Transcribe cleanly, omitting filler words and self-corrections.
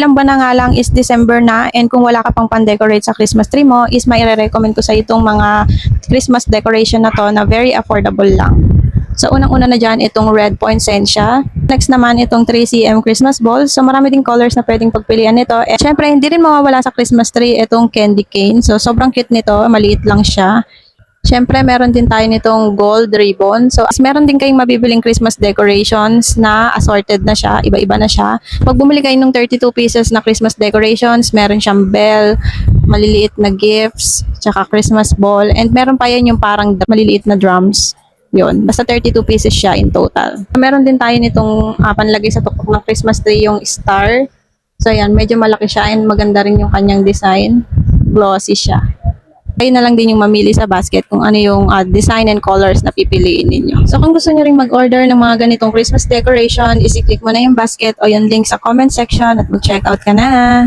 Ilang buwan na nga lang is December na, and kung wala ka pang pan-decorate sa Christmas tree mo, is mai-recommend ko sa itong mga Christmas decoration na to na very affordable lang. So, unang-una na dyan, itong red poinsettia. Next naman, itong 3cm Christmas ball. So, marami ding colors na pwedeng pagpilian nito. And syempre, hindi rin mawawala sa Christmas tree itong candy cane. So, sobrang cute nito. Maliit lang siya. Syempre, meron din tayo nitong gold ribbon. So, meron din kayong mabibiling Christmas decorations na assorted na siya. Iba-iba na siya. Pag bumili kayo ng 32 pieces na Christmas decorations, meron siyang bell, maliliit na gifts, tsaka Christmas ball. And meron pa yan yung parang maliliit na drums. Yun. Basta 32 pieces siya in total. Meron din tayo nitong panlagay sa tuktok ng Christmas tree, yung star. So, yan. Medyo malaki siya and maganda rin yung kanyang design. Glossy siya. Kayo na lang din yung mamili sa basket kung ano yung design and colors na pipiliin ninyo. So, kung gusto nyo rin mag-order ng mga ganitong Christmas decoration, isi-click mo na yung basket o yung link sa comment section at mag-check out ka na.